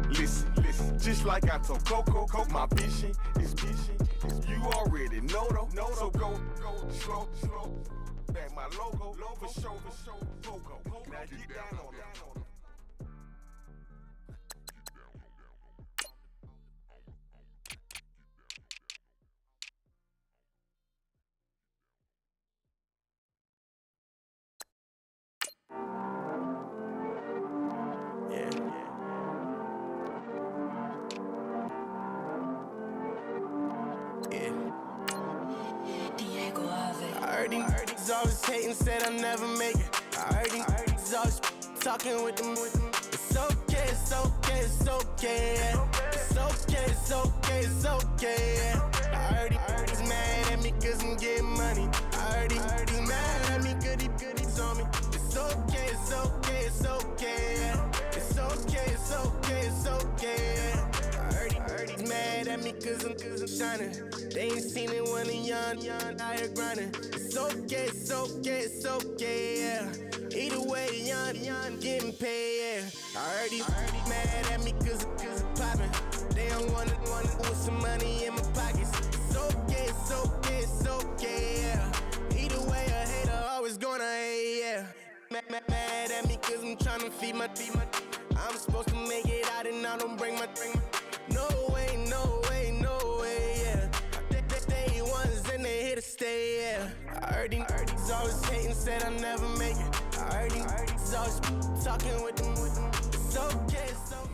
Listen, just like I told Coco, my vision is you already know though. So go slow, back my logo, for show, Coco. Now get down on it. He's always hating, said I'll never make it. I heard he's always talking with them. It's okay, it's okay, it's okay, yeah. It's okay, it's okay, it's okay, yeah. I heard he's mad at me cause I'm getting money. I heard he's mad at me cause he's on me. It's okay, it's okay, it's okay, yeah. It's okay, it's okay, it's okay, yeah. I heard he's mad at me cause I'm shining. They ain't seen it when I'm young, out here grinding. It's okay, it's okay, it's okay, yeah. Either way, young, getting paid, yeah. I heard he's mad at me cause I'm poppin'. They don't wanna with some money in my pockets. It's okay, it's okay, it's okay, yeah. Either way, a hater always gonna hate, yeah. Mad at me cause I'm tryna feed my I'm supposed to make it out and I don't bring my no way, no way, no way, yeah. Day ones and they here to stay, yeah. I heard he's always hating, said I'll never make it. I heard he's always talking with them. It's okay, it's okay.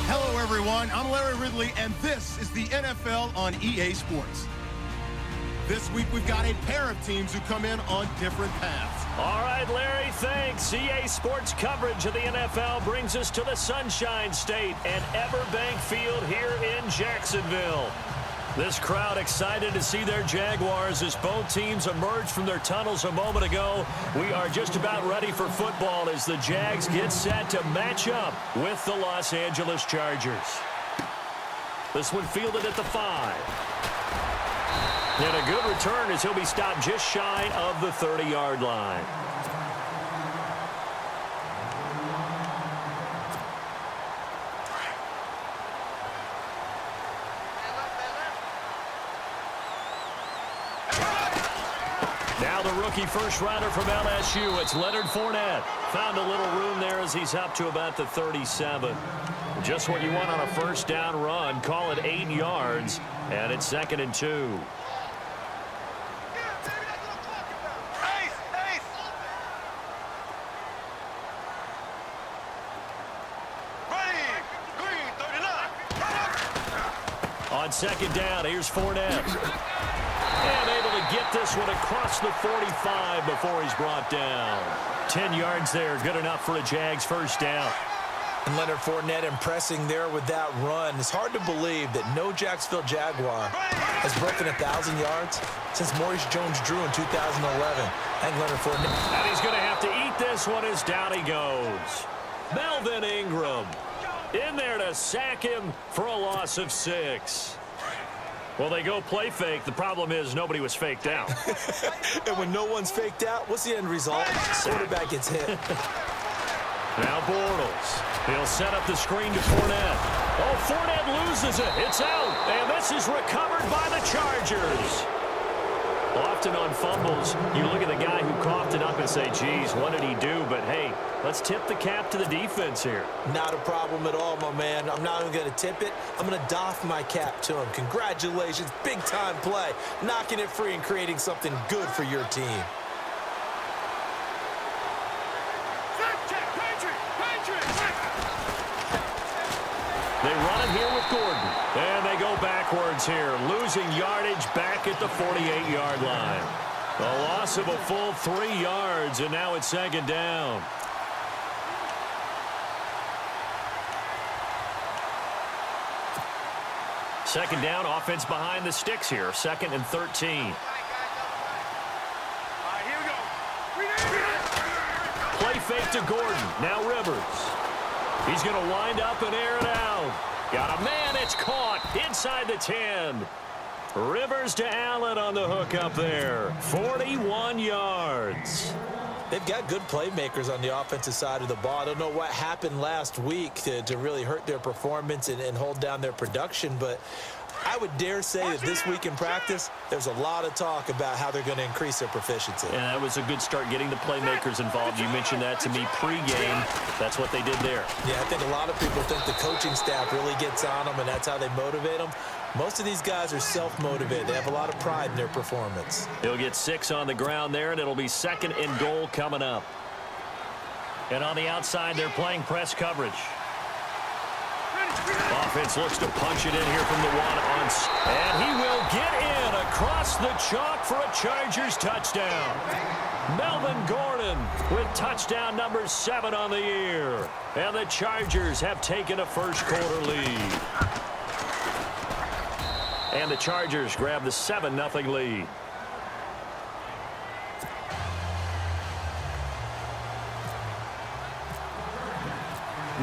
Hello, everyone. I'm Larry Ridley, and this is the NFL on EA Sports. This week, we've got a pair of teams who come in on different paths. All right, Larry, thanks. EA Sports coverage of the NFL brings us to the Sunshine State and Everbank Field here in Jacksonville. This crowd excited to see their Jaguars as both teams emerged from their tunnels a moment ago. We are just about ready for football as the Jags get set to match up with the Los Angeles Chargers. This one fielded at the 5. And a good return as he'll be stopped just shy of the 30-yard line. Now the rookie first rounder from LSU. It's Leonard Fournette. Found a little room there as he's up to about the 37. Just what you want on a first down run. Call it 8 yards. And it's 2nd and 2. On 2nd down, here's Fournette. And able to get this one across the 45 before he's brought down. 10 yards there, good enough for a Jags first down. And Leonard Fournette impressing there with that run. It's hard to believe that no Jacksonville Jaguar has broken 1,000 yards since Maurice Jones-Drew in 2011. And Leonard Fournette. And he's going to have to eat this one as down he goes. Melvin Ingram in there to sack him for a loss of 6. Well, they go play fake. The problem is nobody was faked out. And when no one's faked out, what's the end result? Quarterback gets hit. Now Bortles. He'll set up the screen to Fournette. Oh, Fournette loses it. It's out. And this is recovered by the Chargers. Often on fumbles, you look at the guy who coughed it up and say, geez, what did he do? But, hey, let's tip the cap to the defense here. Not a problem at all, my man. I'm not even going to tip it. I'm going to doff my cap to him. Congratulations. Big-time play. Knocking it free and creating something good for your team. They run it here with Gordon. And they go backwards here, losing yardage back at the 48-yard line. A loss of a full 3 yards, and now it's 2nd down. Second down, offense behind the sticks here. 2nd and 13. Play fake to Gordon. Now Rivers. He's going to wind up and air it out. Got a man. It's caught inside the 10. Rivers to Allen on the hook up there. 41 yards. They've got good playmakers on the offensive side of the ball. I don't know what happened last week to really hurt their performance and hold down their production, but I would dare say that this week in practice, there's a lot of talk about how they're going to increase their proficiency. And that was a good start getting the playmakers involved. You mentioned that to me pregame. That's what they did there. Yeah, I think a lot of people think the coaching staff really gets on them, and that's how they motivate them. Most of these guys are self-motivated. They have a lot of pride in their performance. He'll get 6 on the ground there, and it'll be 2nd and goal coming up. And on the outside, they're playing press coverage. Offense looks to punch it in here from the 1 on. And he will get in across the chalk for a Chargers touchdown. Melvin Gordon with touchdown number 7 on the year. And the Chargers have taken a first-quarter lead. And the Chargers grab the 7-0 lead.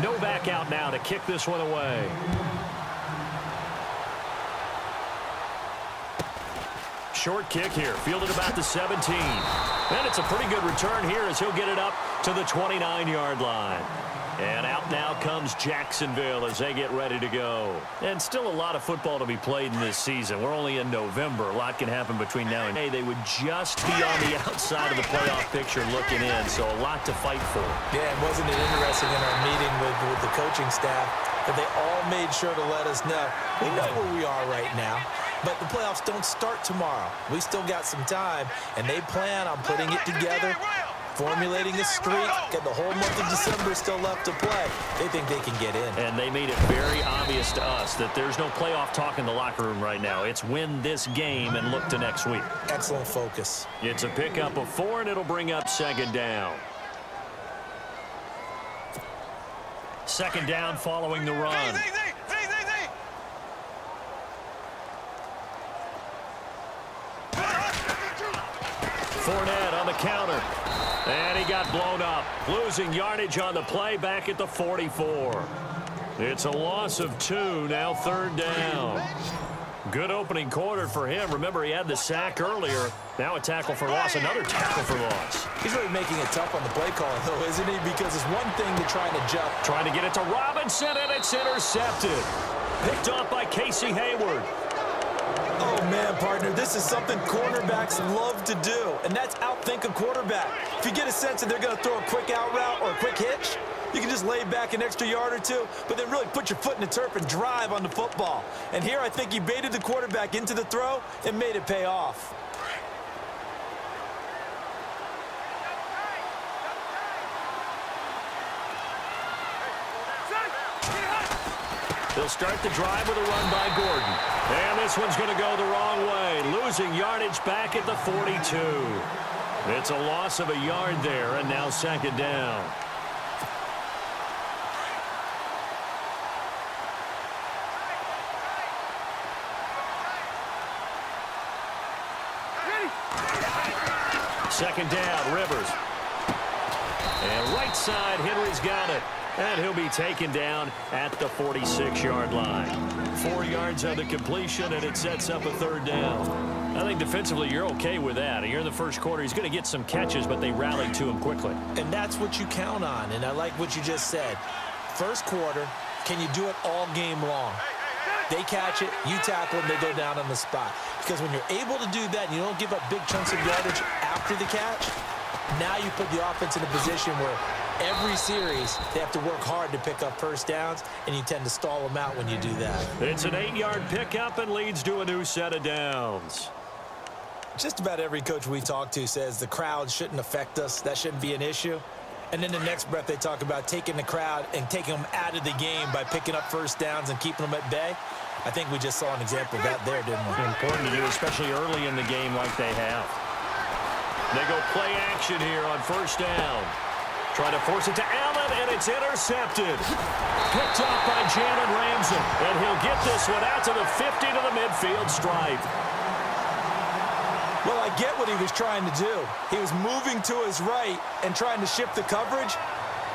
Novak out now to kick this one away. Short kick here, fielded about the 17. And it's a pretty good return here as he'll get it up to the 29-yard line. And out now comes Jacksonville as they get ready to go. And still a lot of football to be played in this season. We're only in November. A lot can happen between now and May. They would just be on the outside of the playoff picture looking in, so a lot to fight for. Yeah, and wasn't it interesting in our meeting with the coaching staff that they all made sure to let us know, we know where we are right now, but the playoffs don't start tomorrow. We still got some time, and they plan on putting it together, formulating a streak, got the whole month of December still left to play. They think they can get in. And they made it very obvious to us that there's no playoff talk in the locker room right now. It's win this game and look to next week. Excellent focus. It's a pickup of 4, and it'll bring up 2nd down. 2nd down following the run. Fournette on the counter. And he got blown up. Losing yardage on the play back at the 44. It's a loss of 2, now 3rd down. Good opening quarter for him. Remember, he had the sack earlier. Now a tackle for loss, another tackle for loss. He's really making it tough on the play call, though, isn't he? Because it's one thing to try and jump. Trying to get it to Robinson, and it's intercepted. Picked off by Casey Hayward. Oh, man, partner, this is something cornerbacks love to do, and that's outthink a quarterback. If you get a sense that they're going to throw a quick out route or a quick hitch, you can just lay back an extra yard or 2, but then really put your foot in the turf and drive on the football. And here I think he baited the quarterback into the throw and made it pay off. They'll start the drive with a run by Gordon. And this one's going to go the wrong way. Losing yardage back at the 42. It's a loss of a yard there, and now 2nd down. Second down, Rivers. And right side, Henry's got it. And he'll be taken down at the 46-yard line. 4 yards on the completion, and it sets up a 3rd down. I think defensively you're okay with that. You're in the first quarter. He's going to get some catches, but they rallied to him quickly. And that's what you count on, and I like what you just said. First quarter, can you do it all game long? They catch it, you tackle it, and they go down on the spot. Because when you're able to do that and you don't give up big chunks of yardage after the catch, now you put the offense in a position where every series they have to work hard to pick up first downs, and you tend to stall them out when you do that. It's an 8-yard pickup and leads to a new set of downs. Just about every coach we talk to says the crowd shouldn't affect us. That shouldn't be an issue. And then the next breath they talk about taking the crowd and taking them out of the game by picking up first downs and keeping them at bay. I think we just saw an example of that there, didn't we? Important to do, especially early in the game like they have. They go play action here on 1st down. Try to force it to Allen, and it's intercepted. Picked off by Jalen Ramsey, and he'll get this one out to the 50 to the midfield stripe. Well, I get what he was trying to do. He was moving to his right and trying to shift the coverage,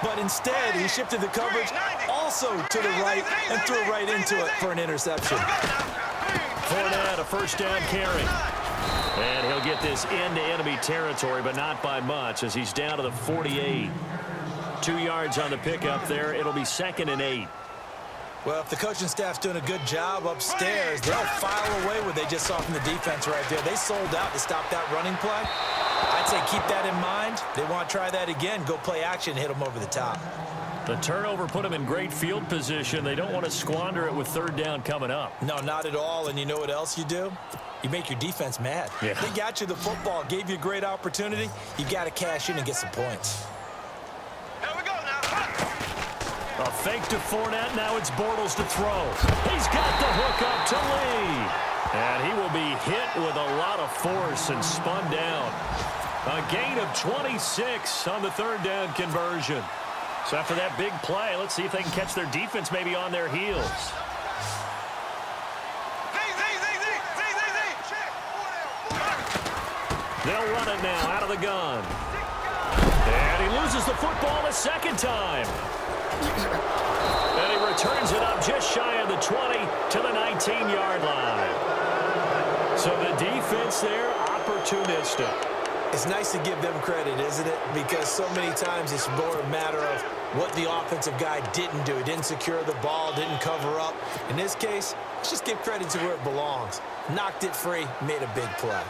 but instead he shifted the coverage also to the right and threw right into it for an interception. Fournette, a 1st down carry. And he'll get this into enemy territory, but not by much, as he's down to the 48. 2 yards on the pickup there. It'll be 2nd and 8. Well, if the coaching staff's doing a good job upstairs, they'll file away what they just saw from the defense right there. They sold out to stop that running play. I'd say keep that in mind. They want to try that again. Go play action, hit them over the top. The turnover put them in great field position. They don't want to squander it with 3rd down coming up. No, not at all. And you know what else you do? You make your defense mad. Yeah. They got you the football, gave you a great opportunity. You got to cash in and get some points. Here we go now. A fake to Fournette. Now it's Bortles to throw. He's got the hook up to Lee. And he will be hit with a lot of force and spun down. A gain of 26 on the 3rd down conversion. So after that big play, let's see if they can catch their defense maybe on their heels. They'll run it now out of the gun. And he loses the football a 2nd time. And he returns it up just shy of the 20 to the 19-yard line. So the defense there, opportunistic. It's nice to give them credit, isn't it? Because so many times it's more a matter of what the offensive guy didn't do. He didn't secure the ball, didn't cover up. In this case, let's just give credit to where it belongs. Knocked it free, made a big play.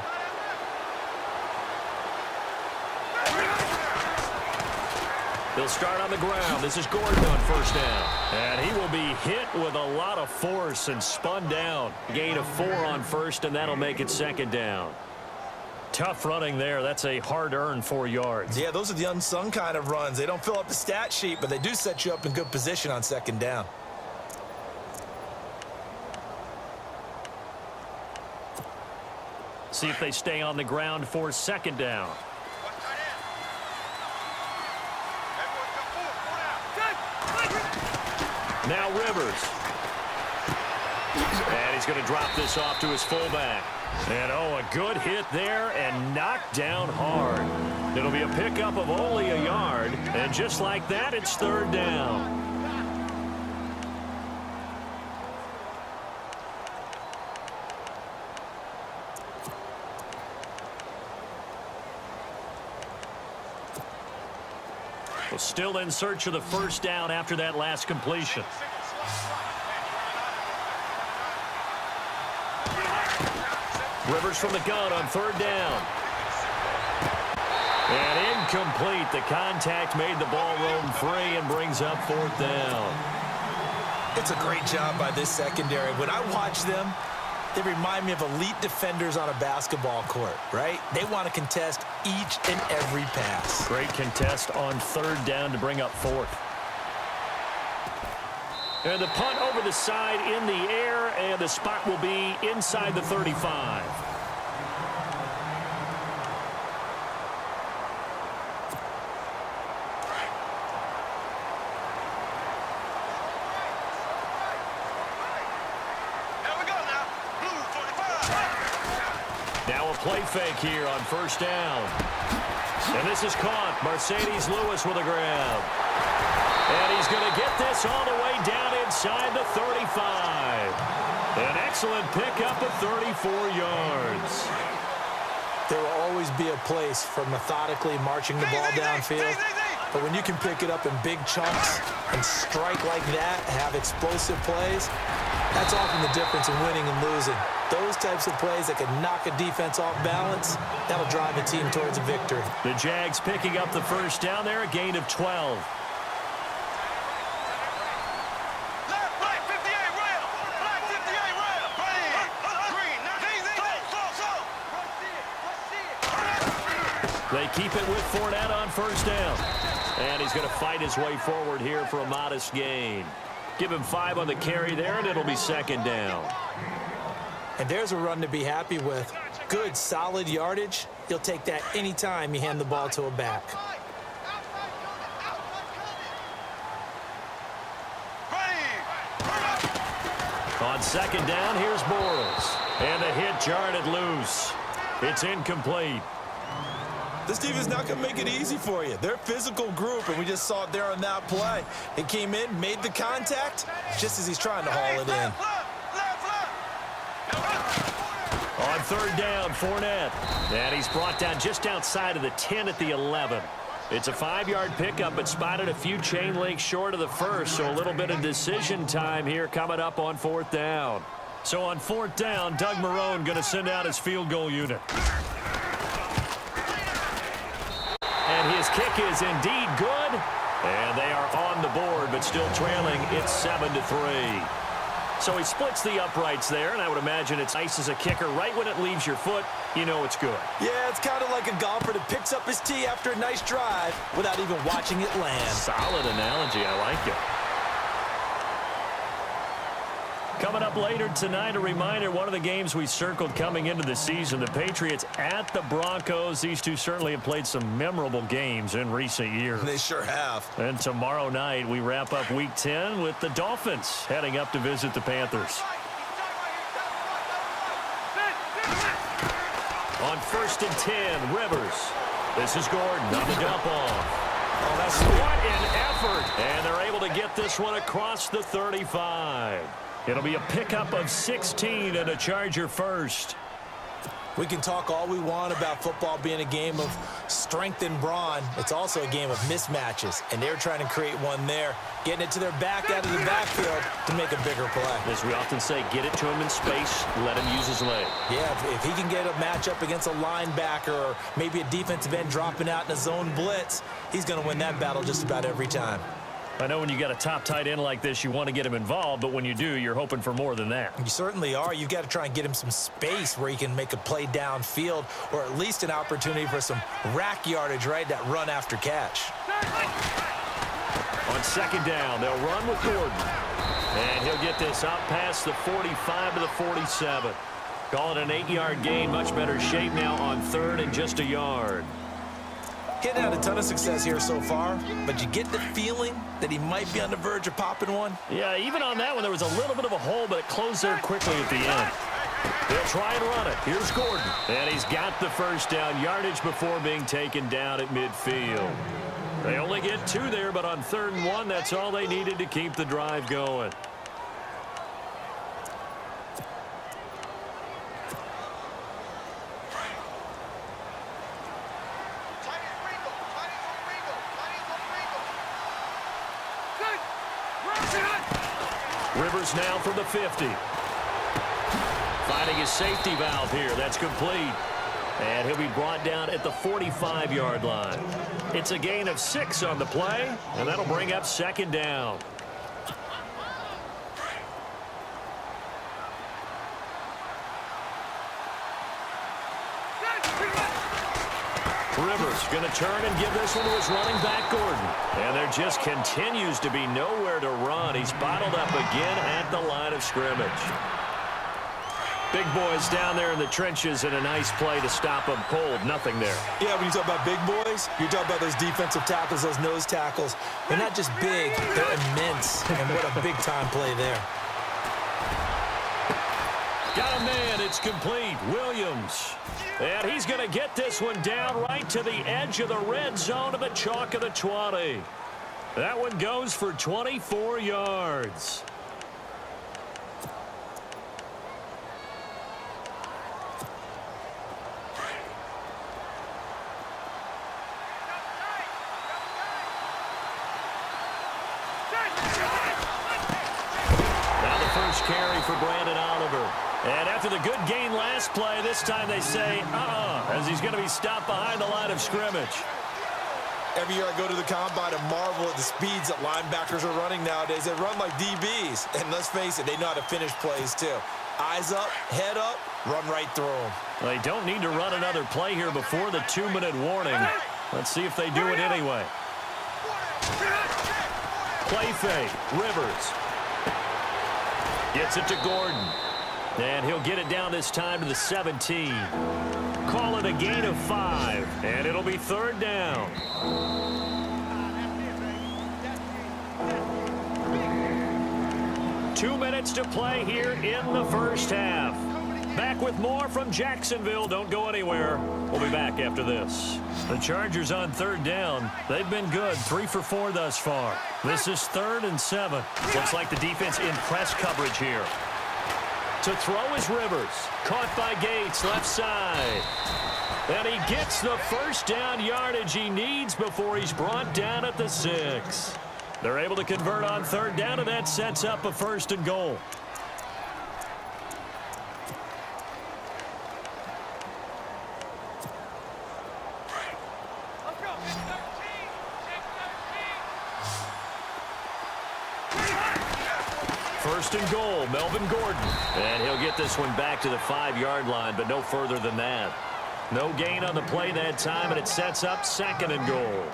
They'll start on the ground. This is Gordon on 1st down. And he will be hit with a lot of force and spun down. Gain of 4 on 1st, and that'll make it 2nd down. Tough running there. That's a hard-earned 4 yards. Yeah, those are the unsung kind of runs. They don't fill up the stat sheet, but they do set you up in good position on 2nd down. See if they stay on the ground for 2nd down. Now Rivers. And he's going to drop this off to his fullback. And, a good hit there and knocked down hard. It'll be a pickup of only a yard. And just like that, it's 3rd down. Well, still in search of the 1st down after that last completion. Rivers from the gun on 3rd down. And incomplete. The contact made the ball roam free and brings up 4th down. It's a great job by this secondary. When I watch them, they remind me of elite defenders on a basketball court, right? They want to contest each and every pass. Great contest on 3rd down to bring up 4th. And the punt over the side in the air, and the spot will be inside the 35. Now a play fake here on 1st down. And this is caught. Mercedes Lewis with a grab. And he's going to get this all the way down inside the 35. An excellent pickup of 34 yards. There will always be a place for methodically marching the ball downfield. But when you can pick it up in big chunks and strike like that, have explosive plays, that's often the difference in winning and losing. Those types of plays that can knock a defense off balance, that'll drive a team towards a victory. The Jags picking up the 1st down there, a gain of 12. They keep it with Fournette on 1st down. And he's going to fight his way forward here for a modest gain. Give him 5 on the carry there, and it'll be 2nd down. And there's a run to be happy with. Good, solid yardage. He'll take that anytime you hand the ball to a back. On 2nd down, here's Bortles. And the hit jarred it loose. It's incomplete. This team is not going to make it easy for you. They're a physical group, and we just saw it there on that play. It came in, made the contact, just as he's trying to haul it in. On third down, Fournette. And he's brought down just outside of the 10 at the 11. It's a 5-yard pickup, but spotted a few chain links short of the first, so a little bit of decision time here coming up on fourth down. So on fourth down, Doug Marrone going to send out his field goal unit. And his kick is indeed good. And they are on the board, but still trailing. It's 7-3. So he splits the uprights there, and I would imagine it's nice as a kicker. Right when it leaves your foot, you know it's good. Yeah, it's kind of like a golfer that picks up his tee after a nice drive without even watching it land. Solid analogy. I like it. Coming up later tonight, a reminder, one of the games we circled coming into the season, the Patriots at the Broncos. These two certainly have played some memorable games in recent years. They sure have. And tomorrow night, we wrap up Week 10 with the Dolphins heading up to visit the Panthers. On 1st and 10, Rivers. This is Gordon on the dump off. Oh, that's what an effort. And they're able to get this one across the 35. It'll be a pickup of 16 and a Charger first. We can talk all we want about football being a game of strength and brawn. It's also a game of mismatches, and they're trying to create one there, getting it to their back out of the backfield to make a bigger play. As we often say, get it to him in space, let him use his leg. Yeah, if he can get a matchup against a linebacker or maybe a defensive end dropping out in a zone blitz, he's going to win that battle just about every time. I know when you got a top tight end like this, you want to get him involved, but when you do, you're hoping for more than that. You certainly are. You've got to try and get him some space where he can make a play downfield or at least an opportunity for some rack yardage, right? That run after catch. On second down, they'll run with Gordon. And he'll get this out past the 45 to the 47. Call it an 8-yard gain. Much better shape now on third and just a yard. Hitting out a ton of success here so far, but you get the feeling that he might be on the verge of popping one. Yeah, even on that one, there was a little bit of a hole, but it closed there quickly at the end. They'll try and run it. Here's Gordon. And he's got the first down yardage before being taken down at midfield. They only get 2 there, but on 3rd and 1, that's all they needed to keep the drive going. Rivers now from the 50. Finding his safety valve here. That's complete. And he'll be brought down at the 45-yard line. It's a gain of 6 on the play, and that'll bring up second down. Rivers going to turn and give this one to his running back, Gordon. And there just continues to be nowhere to run. He's bottled up again at the line of scrimmage. Big boys down there in the trenches, and a nice play to stop them cold. Nothing there. Yeah, when you talk about big boys, you're talking about those defensive tackles, those nose tackles. They're not just big, they're immense. And what a big-time play there. Got a man. It's complete. Williams. And he's going to get this one down right to the edge of the red zone of the chalk of the 20. That one goes for 24 yards. Now the first carry for Brandon Oliver. And after the good gain last play, this time they say, as he's going to be stopped behind the line of scrimmage. Every year I go to the combine and marvel at the speeds that linebackers are running nowadays. They run like DBs. And let's face it, they know how to finish plays too. Eyes up, head up, run right through them. They don't need to run another play here before the 2-minute warning. Let's see if they do it anyway. Play fake. Rivers gets it to Gordon. And he'll get it down this time to the 17. Call it a gain of 5. And it'll be 3rd down. Two minutes to play here in the first half. Back with more from Jacksonville. Don't go anywhere. We'll be back after this. The Chargers on 3rd down. They've been good. 3 for 4 thus far. This is 3rd and 7. Looks like the defense in press coverage here. To throw is Rivers. Caught by Gates, left side. And he gets the first down yardage he needs before he's brought down at the 6. They're able to convert on third down, and that sets up a 1st and goal. First and goal, Melvin Gordon. And he'll get this one back to the 5-yard line, but no further than that. No gain on the play that time, and it sets up 2nd and goal.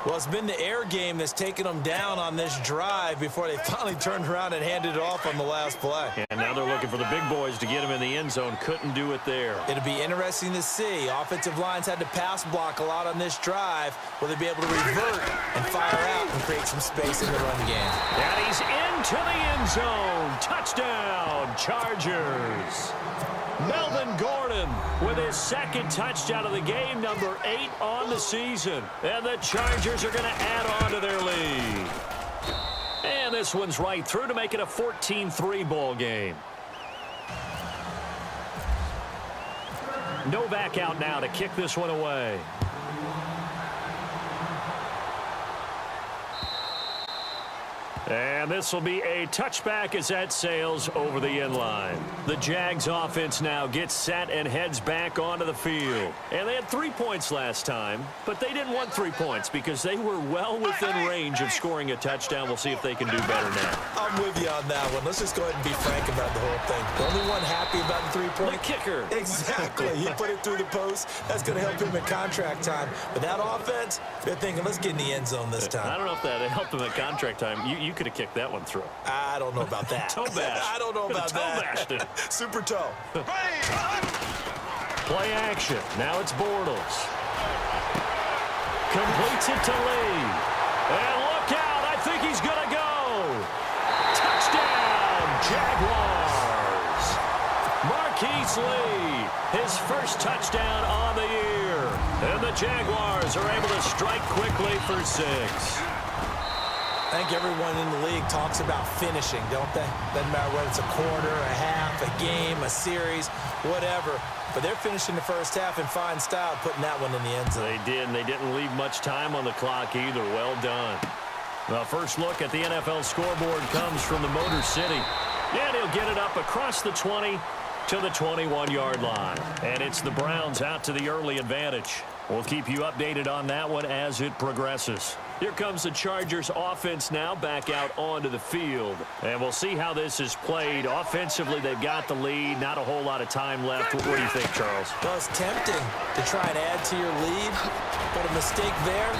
Well, it's been the air game that's taken them down on this drive before they finally turned around and handed it off on the last play. And now they're looking for the big boys to get him in the end zone. Couldn't do it there. It'll be interesting to see. Offensive lines had to pass block a lot on this drive. Will they be able to revert and fire out and create some space in the run game? And he's into the end zone. Touchdown, Chargers. Melvin Gordon with his 2nd touchdown of the game, number 8 on the season. And the Chargers are going to add on to their lead. And this one's right through to make it a 14-3 ball game. Novak out now to kick this one away. And this will be a touchback as that sails over the end line. The Jags offense now gets set and heads back onto the field. And they had 3 points last time, but they didn't want 3 points because they were well within range of scoring a touchdown. We'll see if they can do better now. I'm with you on that one. Let's just go ahead and be frank about the whole thing. The only one happy about the 3-point. The kicker. Exactly. He put it through the post. That's going to help him in contract time. But that offense, they're thinking, let's get in the end zone this time. I don't know if that helped him in contract time. You could have kicked that one through. I don't know about that. Toe bash. I don't know about that. Toe bashed it. Super toe. Play action. Now it's Bortles. Completes it to Lee. And look out. I think he's going to go. Touchdown, Jaguars. Marquise Lee, his first touchdown on the year. And the Jaguars are able to strike quickly for 6. I think everyone in the league talks about finishing, don't they? Doesn't matter whether it's a quarter, a half, a game, a series, whatever. But they're finishing the first half in fine style, putting that one in the end zone. They did, and they didn't leave much time on the clock either. Well done. The first look at the NFL scoreboard comes from the Motor City. And he'll get it up across the 20 to the 21-yard line. And it's the Browns out to the early advantage. We'll keep you updated on that one as it progresses. Here comes the Chargers offense now back out onto the field. And we'll see how this is played. Offensively, they've got the lead. Not a whole lot of time left. What do you think, Charles? Well, it's tempting to try and add to your lead, but a mistake there,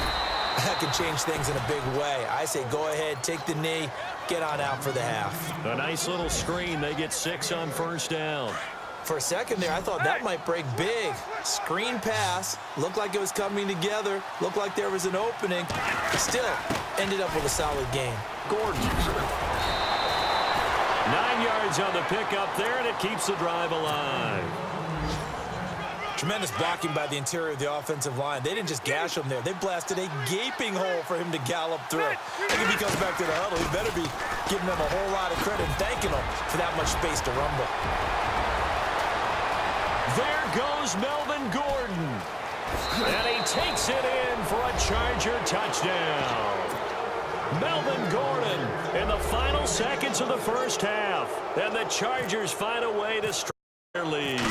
that could change things in a big way. I say go ahead, take the knee, get on out for the half. A nice little screen. They get 6 on first down. For a second there, I thought that might break big. Screen pass. Looked like it was coming together. Looked like there was an opening. Still, ended up with a solid game. Gordon. 9 yards on the pickup there, and it keeps the drive alive. Tremendous blocking by the interior of the offensive line. They didn't just gash him there. They blasted a gaping hole for him to gallop through. I think if he comes back to the huddle, he better be giving them a whole lot of credit and thanking them for that much space to rumble. There goes Melvin Gordon. And he takes it in for a Charger touchdown. Melvin Gordon in the final seconds of the first half. And the Chargers find a way to strike their lead.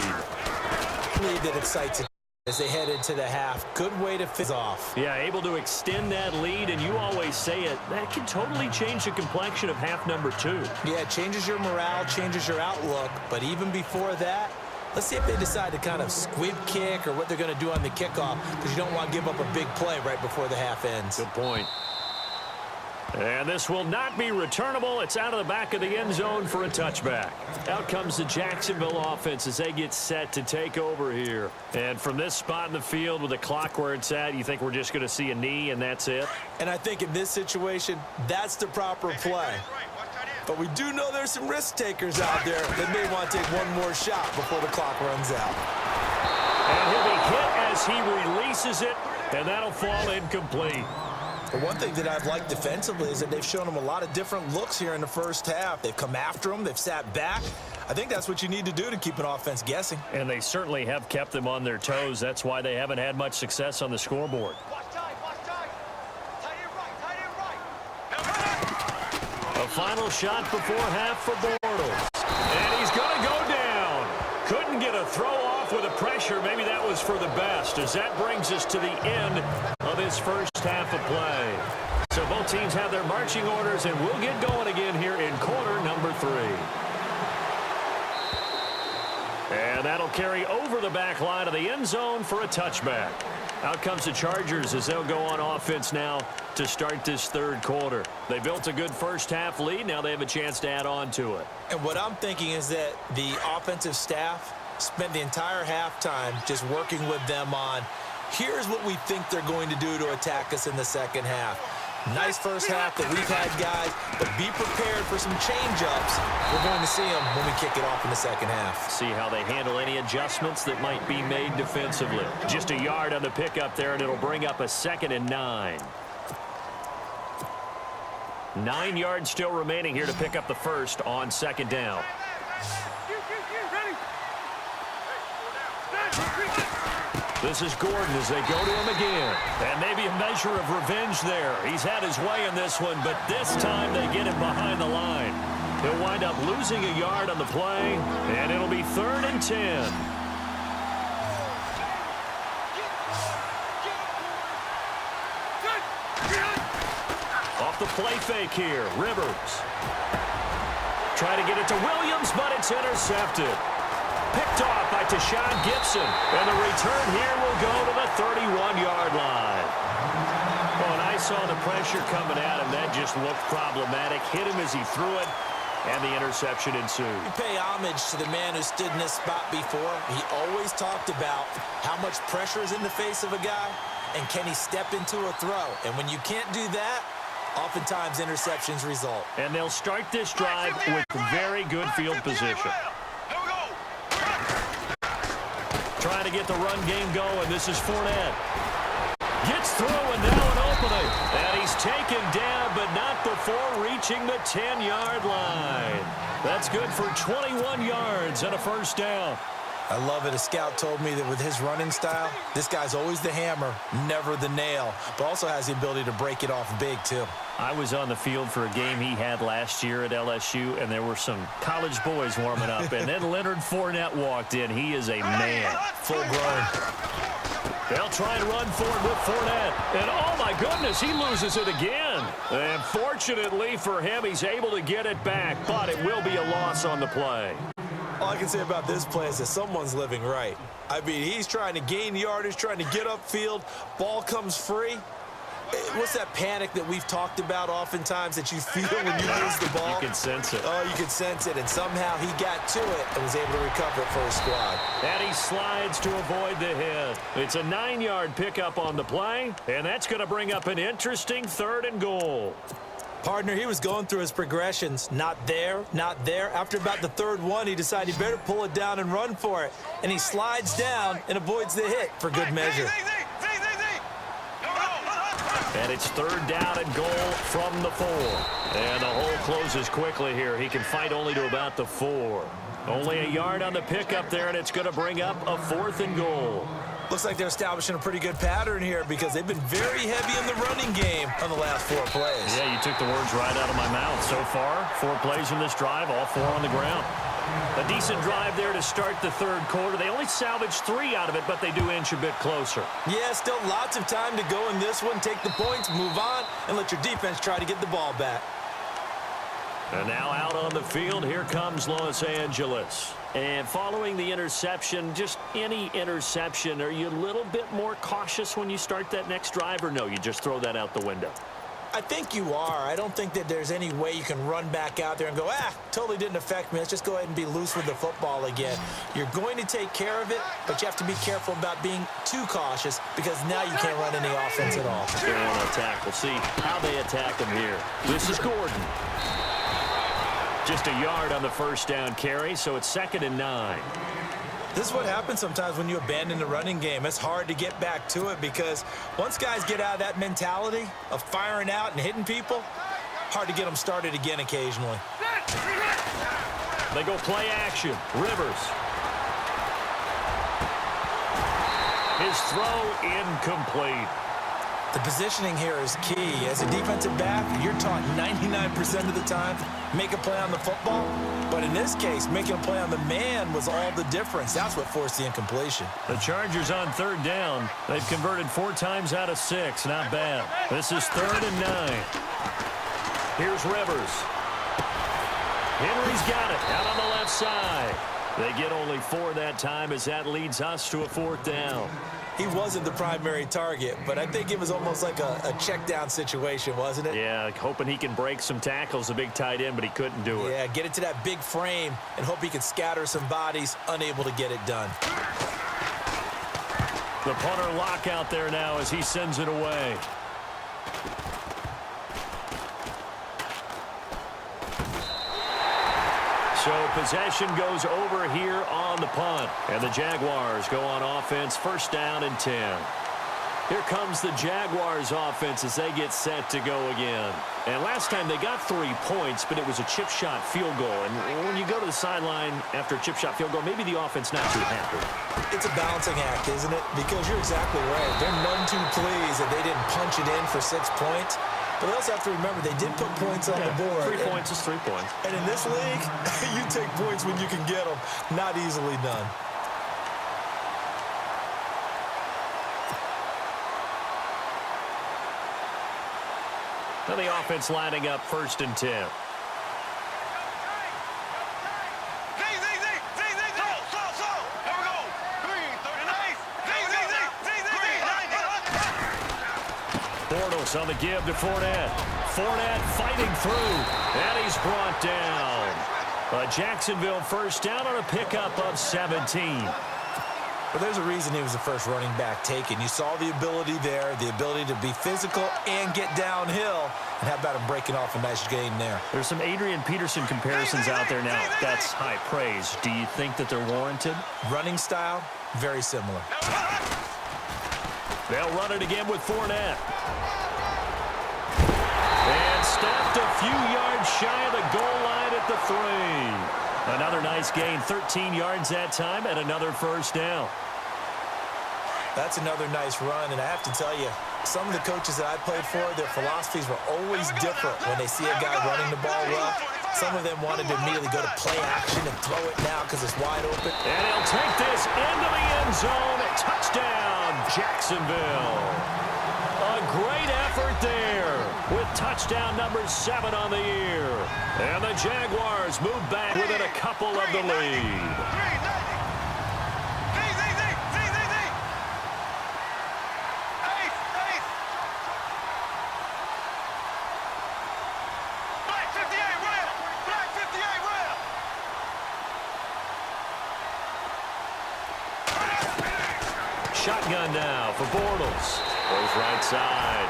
Lead that excites it as they head into the half. Good way to finish off. Yeah, able to extend that lead, and you always say it, that can totally change the complexion of half number 2. Yeah, it changes your morale, changes your outlook. But even before that, let's see if they decide to kind of squib kick or what they're going to do on the kickoff, because you don't want to give up a big play right before the half ends. Good point. And this will not be returnable. It's out of the back of the end zone for a touchback. Out comes the Jacksonville offense as they get set to take over here. And from this spot in the field with the clock where it's at, you think we're just going to see a knee and that's it? And I think in this situation, that's the proper play. But we do know there's some risk takers out there that may want to take one more shot before the clock runs out. And he'll be hit as he releases it, and that'll fall incomplete. But one thing that I've liked defensively is that they've shown them a lot of different looks here in the first half. They've come after them. They've sat back. I think that's what you need to do to keep an offense guessing. And they certainly have kept them on their toes. That's why they haven't had much success on the scoreboard. A final shot before half for Bortles. And he's going to go down. Couldn't get a throw off with the pressure. Maybe that was for the best, as that brings us to the end of this first half of play. So both teams have their marching orders, and we'll get going again here in quarter number 3. And that'll carry over the back line of the end zone for a touchback. Out comes the Chargers as they'll go on offense now to start this third quarter. They built a good first half lead. Now they have a chance to add on to it. And what I'm thinking is that the offensive staff spent the entire halftime just working with them on, here's what we think they're going to do to attack us in the second half. Nice first half that we've had, guys, but be prepared for some change-ups. We're going to see them when we kick it off in the second half. See how they handle any adjustments that might be made defensively. Just a yard on the pickup there, and it'll bring up a 2nd and 9. 9 yards still remaining here to pick up the first on 2nd down. This is Gordon as they go to him again. And maybe a measure of revenge there. He's had his way in this one, but this time they get him behind the line. He'll wind up losing a yard on the play, and it'll be 3rd and 10. Off the play fake here, Rivers. Try to get it to Williams, but it's intercepted. Picked off by Tashawn Gibson. And the return here will go to the 31-yard line. Oh, and I saw the pressure coming at him. That just looked problematic. Hit him as he threw it, and the interception ensued. We pay homage to the man who stood in this spot before. He always talked about how much pressure is in the face of a guy, and can he step into a throw. And when you can't do that, oftentimes interceptions result. And they'll start this drive with very good field position. Trying to get the run game going. This is Fournette. Gets through and now an opening. And he's taken down, but not before reaching the 10-yard line. That's good for 21 yards and a first down. I love it. A scout told me that with his running style, this guy's always the hammer, never the nail, but also has the ability to break it off big, too. I was on the field for a game he had last year at LSU, and there were some college boys warming up, and then Leonard Fournette walked in. He is a man. Full grown. They'll try and run forward with Fournette. And, oh, my goodness, he loses it again. And fortunately for him, he's able to get it back, but it will be a loss on the play. All I can say about this play is that someone's living right. I mean, he's trying to gain yardage, trying to get upfield. Ball comes free. What's that panic that we've talked about oftentimes that you feel when you lose the ball? You can sense it. Oh, you can sense it. And somehow he got to it and was able to recover it for his squad. And he slides to avoid the hit. It's a 9-yard pickup on the play, and that's going to bring up an interesting 3rd and goal. Partner, he was going through his progressions. Not there, not there. After about the 3rd one, he decided he better pull it down and run for it. And he slides down and avoids the hit for good measure. And it's 3rd down and goal from the 4. And the hole closes quickly here. He can fight only to about the 4. Only a yard on the pickup there, and it's going to bring up a 4th and goal. Looks like they're establishing a pretty good pattern here because they've been very heavy in the running game on the last 4 plays. Yeah, you took the words right out of my mouth. So far, 4 plays in this drive, all 4 on the ground. A decent drive there to start the 3rd quarter. They only salvaged 3 out of it, but they do inch a bit closer. Yeah, still lots of time to go in this one. Take the points, move on, and let your defense try to get the ball back. And now out on the field, here comes Los Angeles. And following the interception, just any interception, are you a little bit more cautious when you start that next drive, or no, you just throw that out the window? I think you are. I don't think that there's any way you can run back out there and go, totally didn't affect me. Let's just go ahead and be loose with the football again. You're going to take care of it, but you have to be careful about being too cautious because now you can't run any offense at all. They want to attack. We'll see how they attack him here. This is Gordon. Just a yard on the first down carry, so it's 2nd and 9. This is what happens sometimes when you abandon the running game. It's hard to get back to it because once guys get out of that mentality of firing out and hitting people, hard to get them started again occasionally. They go play action. Rivers. His throw incomplete. The positioning here is key. As a defensive back, you're taught 99% of the time, make a play on the football. But in this case, making a play on the man was all the difference. That's what forced the incompletion. The Chargers on third down. They've converted 4 times out of 6. Not bad. This is 3rd and 9. Here's Rivers. Henry's got it out on the left side. They get only 4 that time as that leads us to a 4th down. He wasn't the primary target, but I think it was almost like a check down situation, wasn't it? Yeah, hoping he can break some tackles, a big tight end, but he couldn't do it. Yeah, get it to that big frame and hope he can scatter some bodies, unable to get it done. The punter lock out there now as he sends it away. So possession goes over here on the punt. And the Jaguars go on offense, 1st down and 10. Here comes the Jaguars offense as they get set to go again. And last time they got 3 points, but it was a chip shot field goal. And when you go to the sideline after a chip shot field goal, maybe the offense not too happy. It's a balancing act, isn't it? Because you're exactly right. They're none too pleased that they didn't punch it in for 6 points. But they also have to remember they did put points on the board. 3 points is 3 points. And in this league, you take points when you can get them. Not easily done. Now the offense lining up 1st and 10. On the give to Fournette. Fournette fighting through. And he's brought down. A Jacksonville 1st down on a pickup of 17. But there's a reason he was the first running back taken. You saw the ability there, the ability to be physical and get downhill. And how about him breaking off a nice gain there? There's some Adrian Peterson comparisons out there now. That's high praise. Do you think that they're warranted? Running style, very similar. They'll run it again with Fournette. And stopped a few yards shy of the goal line at the 3. Another nice gain, 13 yards that time, and another 1st down. That's another nice run, and I have to tell you, some of the coaches that I played for, their philosophies were always different when they see a guy running the ball well. Some of them wanted to immediately go to play action and throw it now because it's wide open. And he'll take this into the end zone. Touchdown, Jacksonville. A great effort there with touchdown number 7 on the year. And the Jaguars move back within a couple of the lead. Shotgun now for Bortles. Goes right side.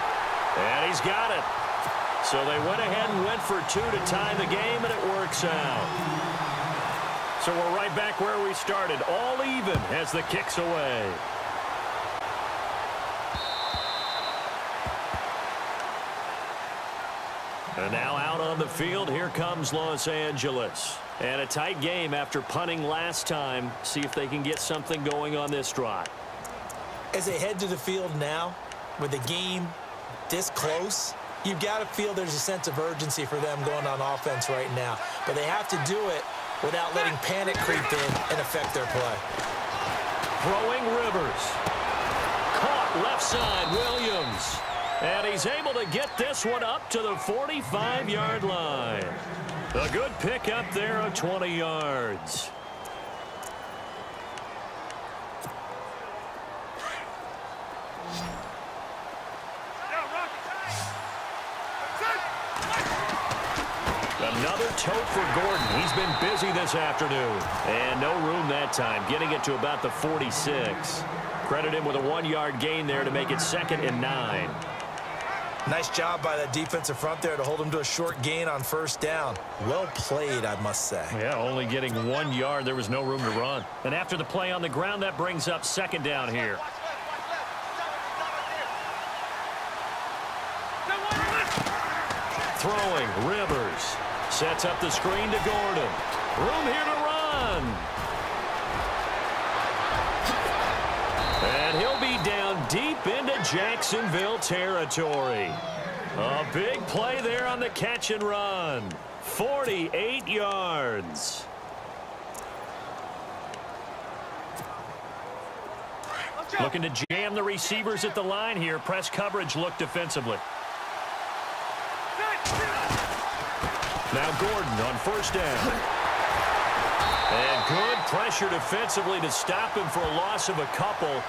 And he's got it. So they went ahead and went for 2 to tie the game, and it works out. So we're right back where we started. All even as the kick's away. And now out on the field, here comes Los Angeles. And a tight game after punting last time. See if they can get something going on this drive. As they head to the field now, with the game this close, you've got to feel there's a sense of urgency for them going on offense right now. But they have to do it without letting panic creep in and affect their play. Throwing Rivers. Caught left side, Williams. And he's able to get this one up to the 45-yard line. A good pick up there of 20 yards. Another tote for Gordon. He's been busy this afternoon. And no room that time, getting it to about the 46. Credit him with a 1-yard gain there to make it 2nd and 9. Nice job by that defensive front there to hold him to a short gain on first down. Well played, I must say. Yeah, only getting 1 yard. There was no room to run. And after the play on the ground, that brings up second down here. Throwing, Rivers. Sets up the screen to Gordon. Room here to run. And he'll be down deep into Jacksonville territory. A big play there on the catch and run. 48 yards. Looking to jam the receivers at the line here. Press coverage look defensively. Now Gordon on first down. And good pressure defensively to stop him for a loss of a couple.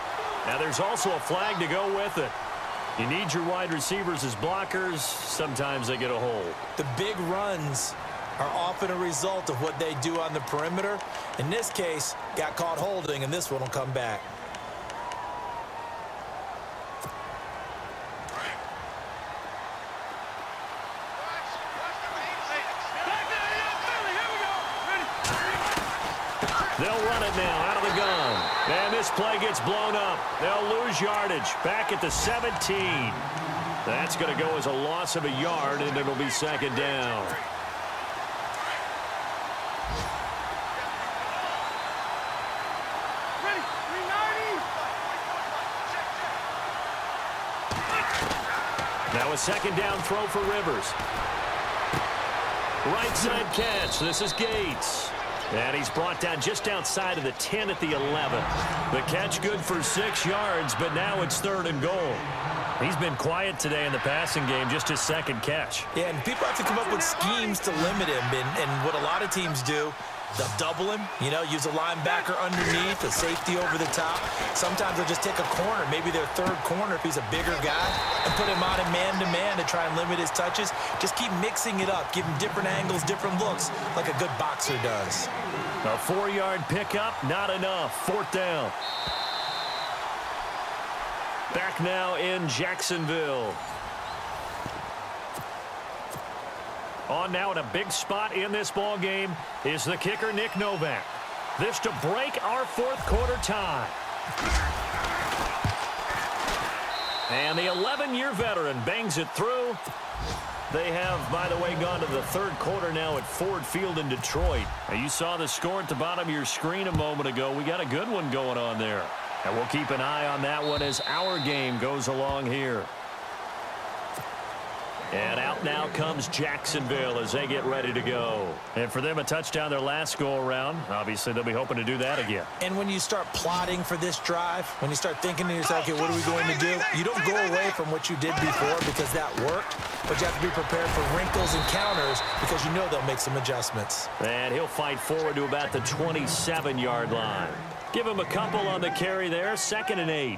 Now there's also a flag to go with it. You need your wide receivers as blockers. Sometimes they get a hold. The big runs are often a result of what they do on the perimeter. In this case, got caught holding, and this one will come back. They'll run it now out of the gun. And this play gets blown up. They'll lose yardage back at the 17. That's going to go as a loss of a yard, and it'll be second down. Now a second down throw for Rivers. Right side catch. This is Gates. And he's brought down just outside of the 10 at the 11. The catch good for 6 yards, but now it's third and goal. He's been quiet today in the passing game, just his second catch. Yeah, and people have to come up with schemes to limit him. And what a lot of teams do, they'll double him, use a linebacker underneath, a safety over the top. Sometimes they'll just take a corner, maybe their third corner if he's a bigger guy, and put him on in man-to-man to try and limit his touches. Just keep mixing it up, give him different angles, different looks, like a good boxer does. A 4-yard pickup, not enough. Fourth down. Back now in Jacksonville. On now in a big spot in this ball game is the kicker, Nick Novak. This to break our fourth quarter tie. And the 11-year veteran bangs it through. They have, by the way, gone to the third quarter now at Ford Field in Detroit. Now, you saw the score at the bottom of your screen a moment ago. We got a good one going on there. And we'll keep an eye on that one as our game goes along here. And out now comes Jacksonville as they get ready to go. And for them, a touchdown their last go-around. Obviously, they'll be hoping to do that again. And when you start plotting for this drive, when you start thinking to yourself, okay, what are we going to do? You don't go away from what you did before because that worked, but you have to be prepared for wrinkles and counters because you know they'll make some adjustments. And he'll fight forward to about the 27-yard line. Give him a couple on the carry there, 2nd and 8.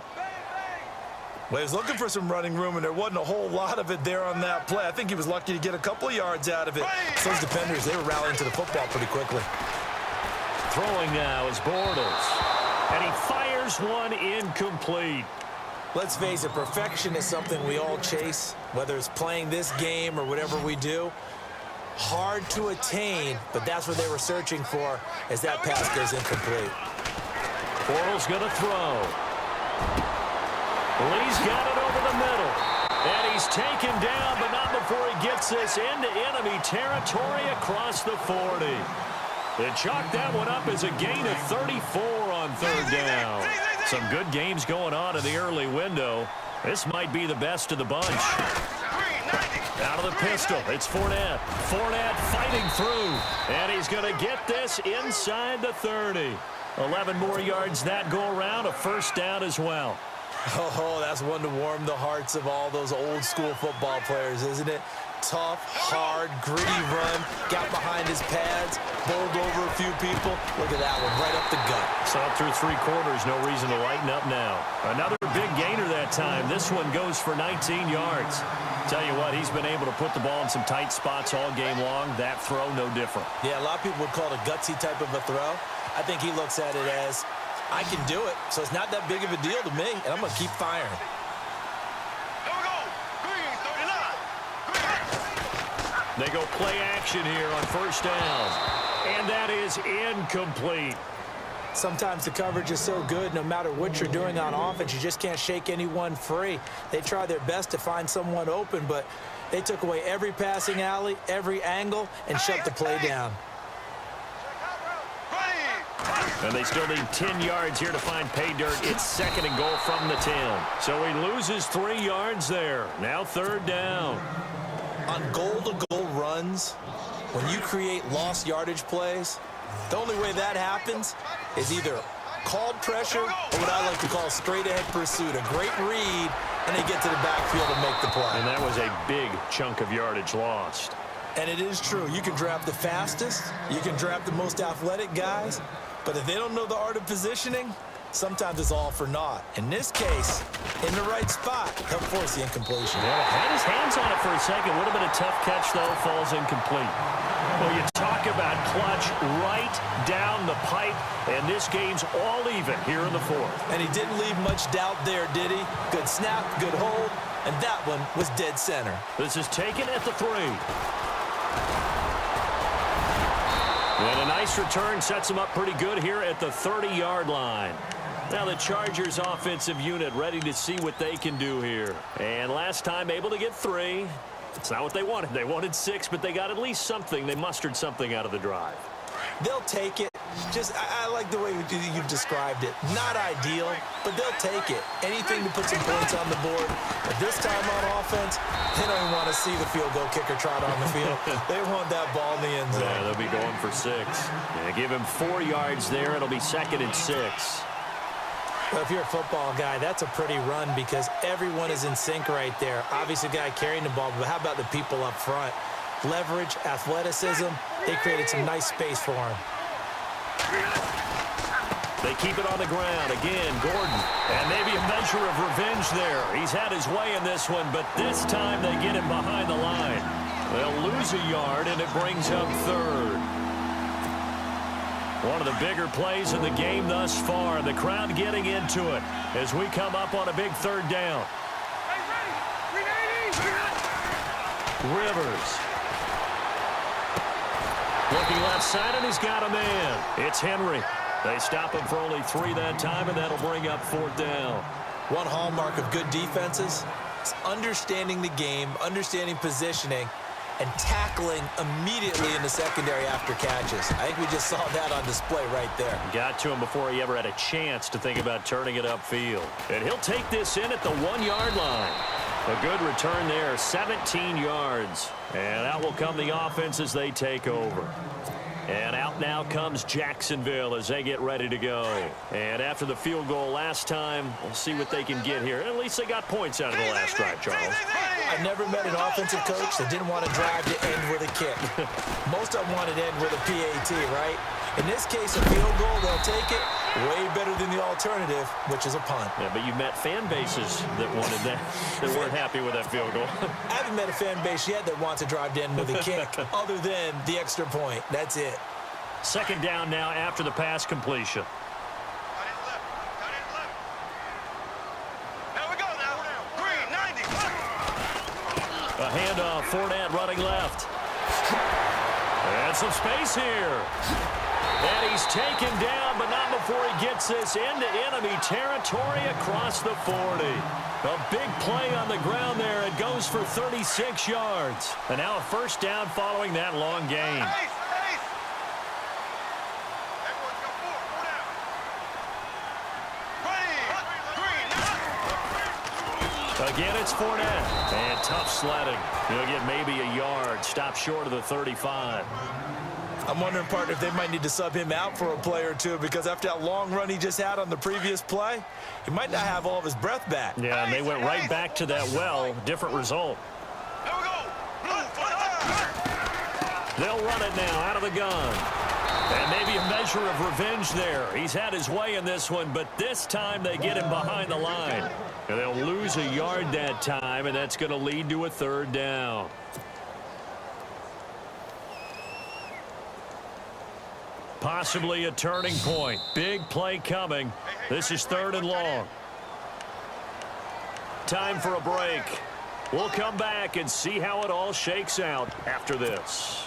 Well, he was looking for some running room, and there wasn't a whole lot of it there on that play. I think he was lucky to get a couple of yards out of it. So those defenders, they were rallying to the football pretty quickly. Throwing now is Bortles. And he fires one incomplete. Let's face it, perfection is something we all chase, whether it's playing this game or whatever we do. Hard to attain, but that's what they were searching for as that pass goes incomplete. Bortles going to throw. Lee's got it over the middle. And he's taken down, but not before he gets this into enemy territory across the 40. They chalked that one up as a gain of 34 on third down. Some good games going on in the early window. This might be the best of the bunch. Out of the pistol, it's Fournette. Fournette fighting through. And he's going to get this inside the 30. 11 more yards that go around, a first down as well. Oh, that's one to warm the hearts of all those old school football players, isn't it? Tough, hard, gritty run, got behind his pads, bowled over a few people. Look at that one, right up the gut. Saw it through 3 quarters, no reason to lighten up now. Another big gainer that time. This one goes for 19 yards. Tell you what, he's been able to put the ball in some tight spots all game long. That throw, no different. Yeah, a lot of people would call it a gutsy type of a throw. I think he looks at it as, I can do it, so it's not that big of a deal to me, and I'm going to keep firing. They go play action here on first down. And that is incomplete. Sometimes the coverage is so good, no matter what you're doing on offense, you just can't shake anyone free. They try their best to find someone open, but they took away every passing alley, every angle, and shut the play down. And they still need 10 yards here to find pay dirt. It's second and goal from the 10. So he loses 3 yards there. Now third down. On goal-to-goal runs, when you create lost yardage plays, the only way that happens is either called pressure or what I like to call straight-ahead pursuit. A great read, and they get to the backfield and make the play. And that was a big chunk of yardage lost. And it is true. You can draft the fastest. You can draft the most athletic guys. But if they don't know the art of positioning, sometimes it's all for naught. In this case, in the right spot, he'll force the incompletion. Yeah, had his hands on it for a second. Would have been a tough catch, though. Falls incomplete. Well, you talk about clutch right down the pipe, and this game's all even here in the fourth. And he didn't leave much doubt there, did he? Good snap, good hold, and that one was dead center. This is taken at the 3. And a nice return sets him up pretty good here at the 30-yard line. Now the Chargers offensive unit ready to see what they can do here. And last time able to get 3. It's not what they wanted. They wanted 6, but they got at least something. They mustered something out of the drive. They'll take it. I like the way you've described it. Not ideal, but they'll take it. Anything to put some points on the board. But this time on offense, they don't even want to see the field goal kicker trot on the field. They want that ball in the end zone. Yeah, they'll be going for 6. Yeah, give him 4 yards there. It'll be second and 6. Well, if you're a football guy, that's a pretty run because everyone is in sync right there. Obviously, the guy carrying the ball, but how about the people up front? Leverage, athleticism, they created some nice space for him. They keep it on the ground. Again, Gordon. And maybe a measure of revenge there. He's had his way in this one, but this time they get him behind the line. They'll lose a yard, and it brings up third. One of the bigger plays in the game thus far. The crowd getting into it as we come up on a big third down. Rivers. Looking left side, and he's got a man. It's Henry. They stop him for only 3 that time, and that'll bring up fourth down. One hallmark of good defenses is understanding the game, understanding positioning, and tackling immediately in the secondary after catches. I think we just saw that on display right there. Got to him before he ever had a chance to think about turning it upfield. And he'll take this in at the 1-yard line. A good return there, 17 yards. And out will come the offense as they take over. And out now comes Jacksonville as they get ready to go. And after the field goal last time, we'll see what they can get here. At least they got points out of the last drive, Charles. I've never met an offensive coach that didn't want to drive to end with a kick. Most of them wanted to end with a PAT, right? In this case, a field goal, they'll take it. Way better than the alternative, which is a punt. Yeah, but you met fan bases that wanted that, that weren't happy with that field goal. I haven't met a fan base yet that wants to drive to end with a kick other than the extra point. That's it. Second down now after the pass completion. A handoff, Fournette running left. And some space here. And he's taken down, but not before he gets this into enemy territory across the 40. A big play on the ground there. It goes for 36 yards. And now a first down following that long gain. Again, it's Fournette. And tough sledding. He'll get maybe a yard. Stop short of the 35. I'm wondering, partner, if they might need to sub him out for a play or two because after that long run he just had on the previous play, he might not have all of his breath back. Yeah, and they went right back to that well. Different result. They'll run it now out of the gun. And maybe a measure of revenge there. He's had his way in this one, but this time they get him behind the line. And they'll lose a yard that time, and that's going to lead to a third down. Possibly a turning point. Big play coming. This is third and long. Time for a break. We'll come back and see how it all shakes out after this.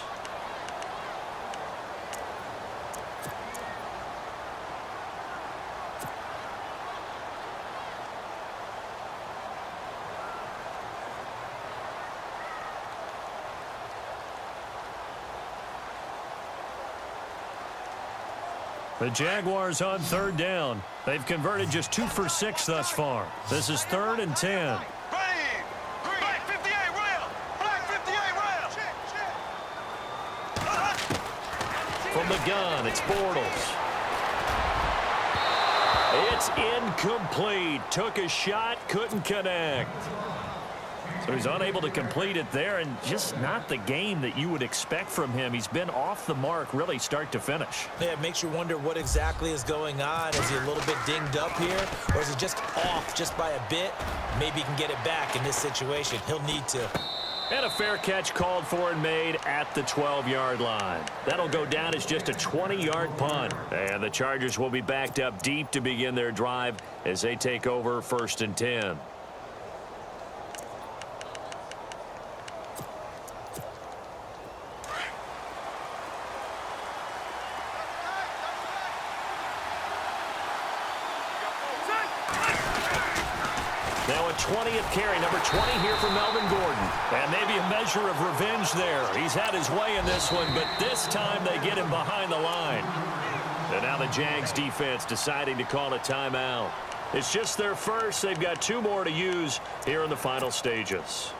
The Jaguars on third down. They've converted just 2 for 6 thus far. This is 3rd and 10. From the gun, it's Bortles. It's incomplete. Took a shot, couldn't connect. So he's unable to complete it there, and just not the game that you would expect from him. He's been off the mark really start to finish. Yeah, it makes you wonder what exactly is going on. Is he a little bit dinged up here, or is he just off just by a bit? Maybe he can get it back in this situation. He'll need to. And a fair catch called for and made at the 12-yard line. That'll go down as just a 20-yard punt. And the Chargers will be backed up deep to begin their drive as they take over 1st and 10. Now a 20th carry, number 20 here for Melvin Gordon. And maybe a measure of revenge there. He's had his way in this one, but this time they get him behind the line. And now the Jags defense deciding to call a timeout. It's just their first. They've got 2 more to use here in the final stages.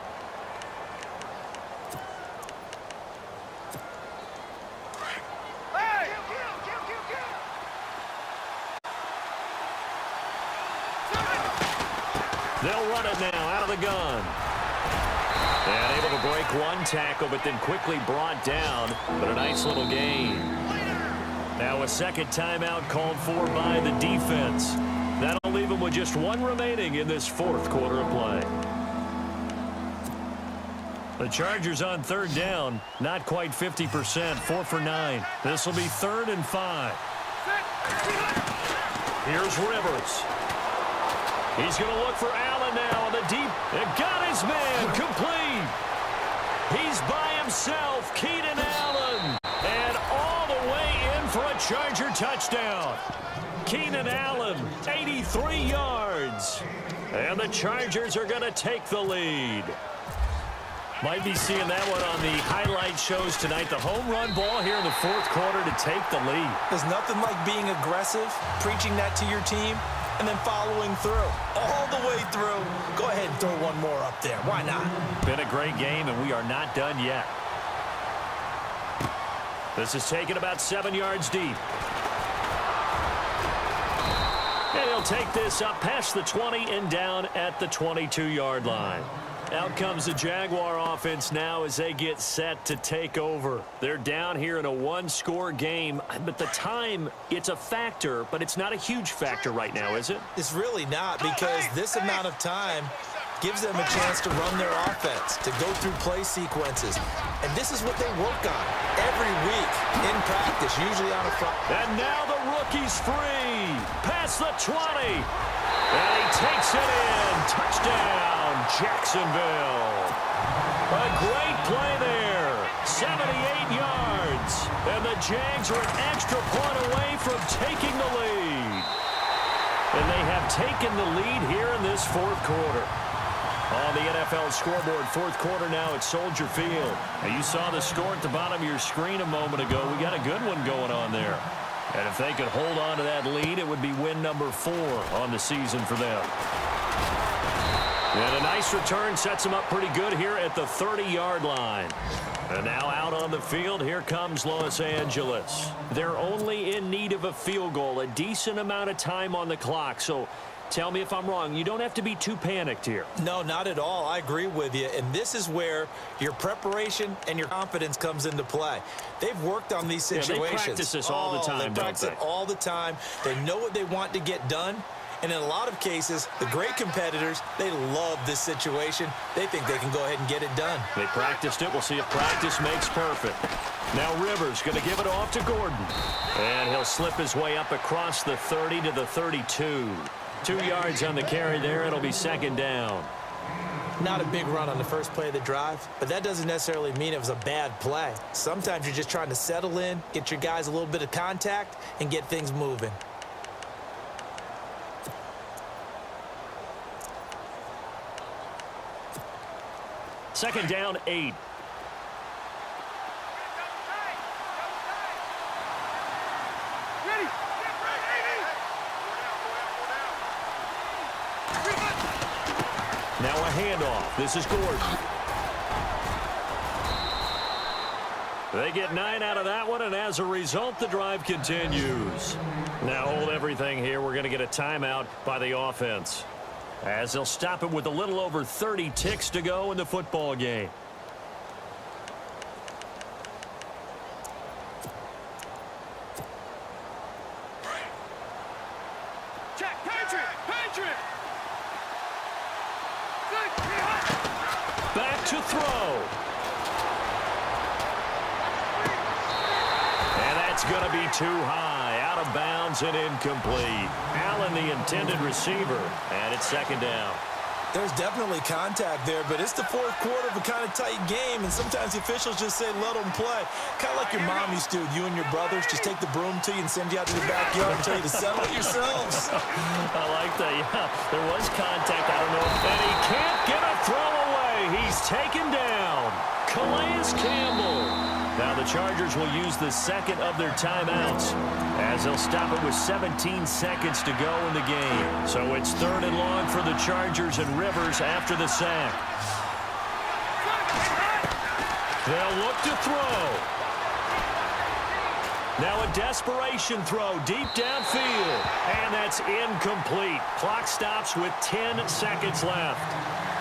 They'll run it now out of the gun. And able to break one tackle, but then quickly brought down. But a nice little gain. Now a second timeout called for by the defense. That'll leave them with just 1 remaining in this 4th quarter of play. The Chargers on 3rd down, not quite 50%, 4 for 9. This will be 3rd and 5. Here's Rivers. He's going to look for Allen now on the deep. And got his man complete. He's by himself, Keenan Allen. And all the way in for a Charger touchdown. Keenan Allen, 83 yards. And the Chargers are going to take the lead. Might be seeing that one on the highlight shows tonight. The home run ball here in the 4th quarter to take the lead. There's nothing like being aggressive, preaching that to your team, and then following through. All the way through. Go ahead and throw one more up there. Why not? Been a great game, and we are not done yet. This is taken about 7 yards deep. And he'll take this up past the 20 and down at the 22-yard line. Out comes the Jaguar offense now as they get set to take over. They're down here in a 1-score game, but the time, it's a factor, but it's not a huge factor right now, is it? It's really not, because this amount of time gives them a chance to run their offense, to go through play sequences. And this is what they work on every week in practice, usually on a Friday. And now the rookie's free. Past the 20. And he takes it in. Touchdown, Jacksonville. A great play there. 78 yards. And the Jags are an extra point away from taking the lead. And they have taken the lead here in this 4th quarter. On the NFL scoreboard, 4th quarter now at Soldier Field. Now you saw the score at the bottom of your screen a moment ago. We got a good one going on there. And if they could hold on to that lead, it would be win number 4 on the season for them. And a nice return sets them up pretty good here at the 30-yard line. And now out on the field, here comes Los Angeles. They're only in need of a field goal, a decent amount of time on the clock. So tell me if I'm wrong. You don't have to be too panicked here. No, not at all. I agree with you. And this is where your preparation and your confidence comes into play. They've worked on these situations. Yeah, they practice this all the time, They practice it all the time. They know what they want to get done. And in a lot of cases, the great competitors, they love this situation. They think they can go ahead and get it done. They practiced it. We'll see if practice makes perfect. Now Rivers going to give it off to Gordon. And he'll slip his way up across the 30 to the 32. 2 yards on the carry there. It'll be 2nd down. Not a big run on the first play of the drive, but that doesn't necessarily mean it was a bad play. Sometimes you're just trying to settle in, get your guys a little bit of contact, and get things moving. Second down, 8. Now a handoff. This is Gordon. They get 9 out of that one, and as a result, the drive continues. Now hold everything here. We're going to get a timeout by the offense, as they'll stop it with a little over 30 ticks to go in the football game. Back to throw. And that's going to be too high. Out of bounds and incomplete. Allen, the intended receiver, and it's second down. There's definitely contact there, but it's the fourth quarter of a kind of tight game, and sometimes the officials just say, let them play. Kind of like your mom used to, you and your brothers, just take the broom to you and send you out to the backyard and tell you to settle it yourselves. I like that, yeah. There was contact. I don't know if he can't get a throw away. He's taken down. Calais Campbell. Now the Chargers will use the second of their timeouts, as they'll stop it with 17 seconds to go in the game. So it's third and long for the Chargers, and Rivers after the sack. They'll look to throw. Now a desperation throw deep downfield, and that's incomplete. Clock stops with 10 seconds left.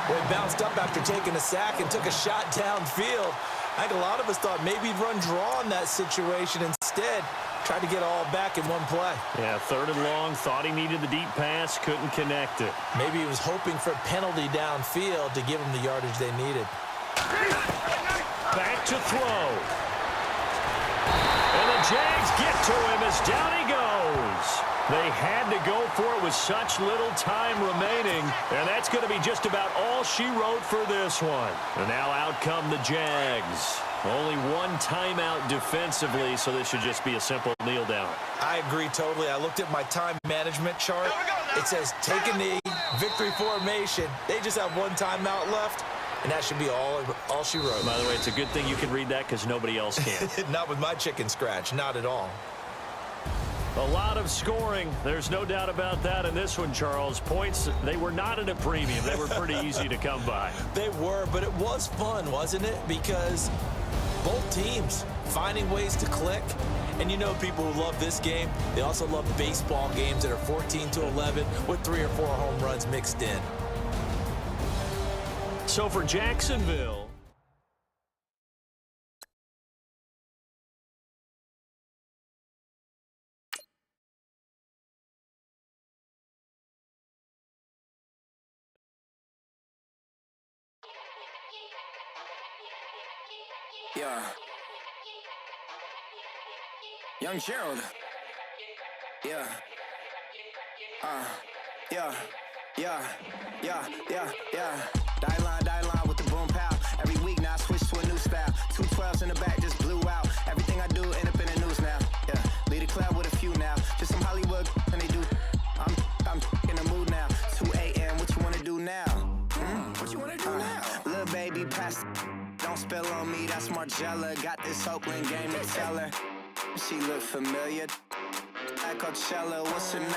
Well, he bounced up after taking a sack and took a shot downfield. I think a lot of us thought maybe he'd run draw in that situation. Instead, tried to get it all back in one play. Yeah, third and long, thought he needed the deep pass, couldn't connect it. Maybe he was hoping for a penalty downfield to give him the yardage they needed. Back to throw. And the Jags get to him as down he goes. They had to go for it with such little time remaining, and that's going to be just about all she wrote for this one. And now out come the Jags. Only one timeout defensively, so this should just be a simple kneel down. I agree totally. I looked at my time management chart. It says take a knee, victory formation. They just have one timeout left, and that should be all she wrote. By the way, it's a good thing you can read that because nobody else can. Not with my chicken scratch, not at all. A lot of scoring. There's no doubt about that in this one, Charles. Points, they were not at a premium. They were pretty easy to come by. They were, but it was fun, wasn't it? Because both teams finding ways to click. And you know people who love this game, they also love baseball games that are 14-11 with 3 or 4 home runs mixed in. So for Jacksonville, Yeah. Young Gerald. Yeah. Yeah. Die line with the boom pow. Every week now I switch to a new style. 2 12s in the back just blew out. Everything I do end up in the news now. Yeah. Lead a club with a few now. Just some Hollywood and they do. I'm in the mood now. 2 a.m. What you wanna do now? What you wanna do now? Little baby pass. Don't spill on me, that's Margella. Got this Oakland game to tell her. She look familiar. At Coachella, what's her name?